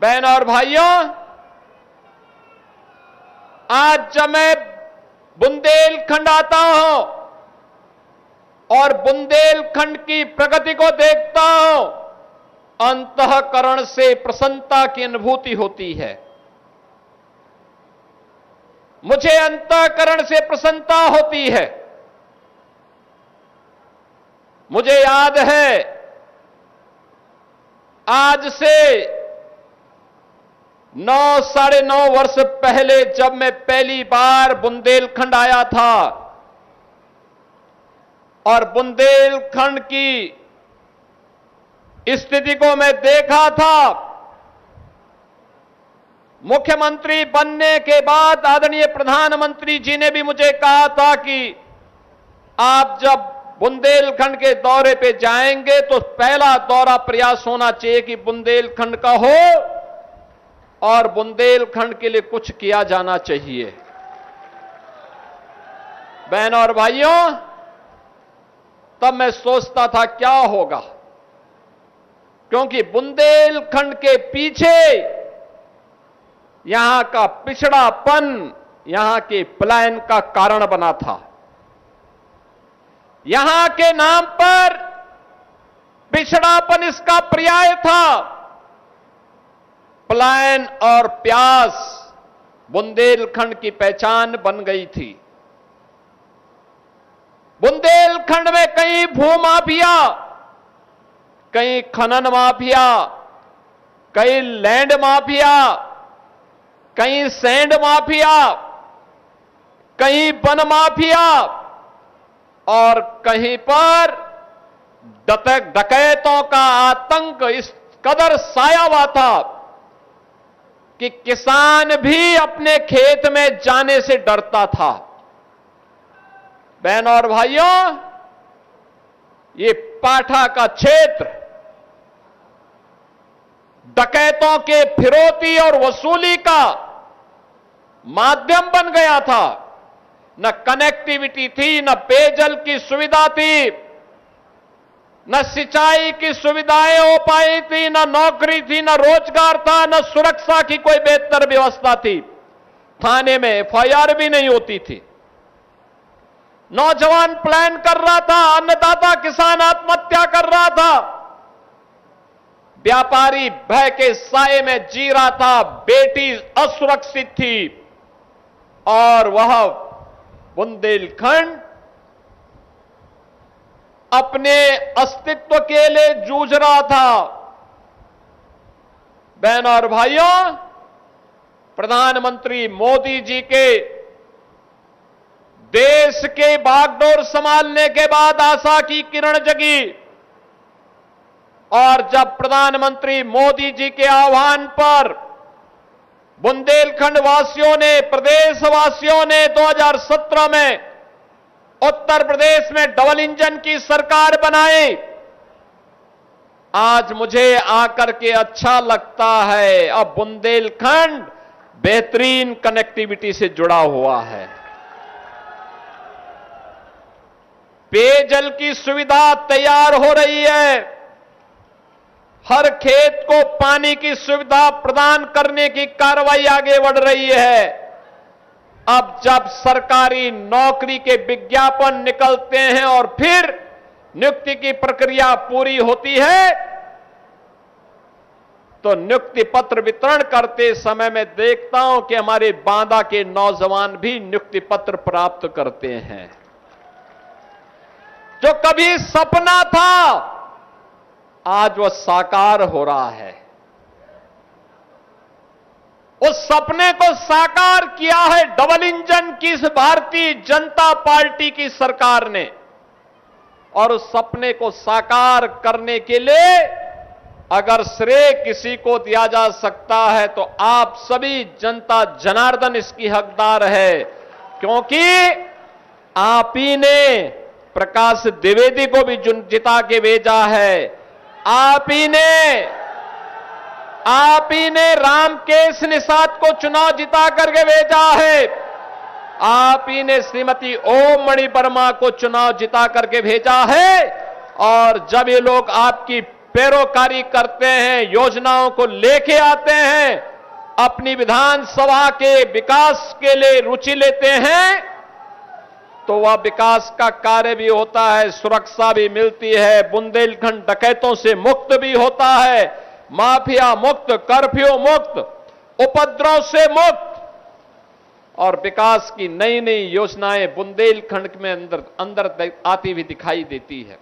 बहन और भाइयों, आज जब मैं बुंदेलखंड आता हूं और बुंदेलखंड की प्रगति को देखता हूं, अंतःकरण से प्रसन्नता की अनुभूति होती है। मुझे अंतःकरण से प्रसन्नता होती है। मुझे याद है, आज से 9-9.5 वर्ष पहले जब मैं पहली बार बुंदेलखंड आया था और बुंदेलखंड की स्थिति को मैं देखा था, मुख्यमंत्री बनने के बाद आदरणीय प्रधानमंत्री जी ने भी मुझे कहा था कि आप जब बुंदेलखंड के दौरे पे जाएंगे तो पहला दौरा प्रयास होना चाहिए कि बुंदेलखंड का हो और बुंदेलखंड के लिए कुछ किया जाना चाहिए। बहनों और भाइयों, तब मैं सोचता था क्या होगा, क्योंकि बुंदेलखंड के पीछे यहां का पिछड़ापन यहां के पलायन का कारण बना था। यहां के नाम पर पिछड़ापन इसका पर्याय था। पलायन और प्यास बुंदेलखंड की पहचान बन गई थी। बुंदेलखंड में कई भूमाफिया, कई खनन माफिया, कई लैंड माफिया, कहीं सैंड माफिया, कहीं वन माफिया और कहीं पर डकैतों का आतंक इस कदर साया हुआ था कि किसान भी अपने खेत में जाने से डरता था। बहनों और भाइयों, ये पाठा का क्षेत्र डकैतों के फिरौती और वसूली का माध्यम बन गया था। न कनेक्टिविटी थी, न पेयजल की सुविधा थी, न सिंचाई की सुविधाएं हो पाई थी, न नौकरी थी, न रोजगार था, न सुरक्षा की कोई बेहतर व्यवस्था थी। थाने में एफआईआर भी नहीं होती थी। नौजवान प्लान कर रहा था, अन्नदाता किसान आत्महत्या कर रहा था, व्यापारी भय के साए में जी रहा था, बेटी असुरक्षित थी और वह बुंदेलखंड अपने अस्तित्व के लिए जूझ रहा था। बहनों और भाइयों, प्रधानमंत्री मोदी जी के देश के बागडोर संभालने के बाद आशा की किरण जगी और जब प्रधानमंत्री मोदी जी के आह्वान पर बुंदेलखंड वासियों ने, प्रदेश वासियों ने 2017 में उत्तर प्रदेश में डबल इंजन की सरकार बनाई, आज मुझे आकर के अच्छा लगता है। अब बुंदेलखंड बेहतरीन कनेक्टिविटी से जुड़ा हुआ है। पेयजल की सुविधा तैयार हो रही है। हर खेत को पानी की सुविधा प्रदान करने की कार्रवाई आगे बढ़ रही है। अब जब सरकारी नौकरी के विज्ञापन निकलते हैं और फिर नियुक्ति की प्रक्रिया पूरी होती है, तो नियुक्ति पत्र वितरण करते समय मैं देखता हूं कि हमारे बांदा के नौजवान भी नियुक्ति पत्र प्राप्त करते हैं। जो कभी सपना था, आज वह साकार हो रहा है। उस सपने को साकार किया है डबल इंजन की इस भारतीय जनता पार्टी की सरकार ने। और उस सपने को साकार करने के लिए अगर श्रेय किसी को दिया जा सकता है तो आप सभी जनता जनार्दन इसकी हकदार है, क्योंकि आप ही ने प्रकाश द्विवेदी को भी जिता के भेजा है। आप ही ने रामकेश निषाद को चुनाव जिता करके भेजा है। आप ही ने श्रीमती ओम मणि वर्मा को चुनाव जिता करके भेजा है। और जब ये लोग आपकी पैरोकारी करते हैं, योजनाओं को लेके आते हैं, अपनी विधानसभा के विकास के लिए रुचि लेते हैं, तो वह विकास का कार्य भी होता है, सुरक्षा भी मिलती है, बुंदेलखंड डकैतों से मुक्त भी होता है, माफिया मुक्त, कर्फ्यू मुक्त, उपद्रव से मुक्त, और विकास की नई नई योजनाएं बुंदेलखंड में अंदर आती हुई दिखाई देती है।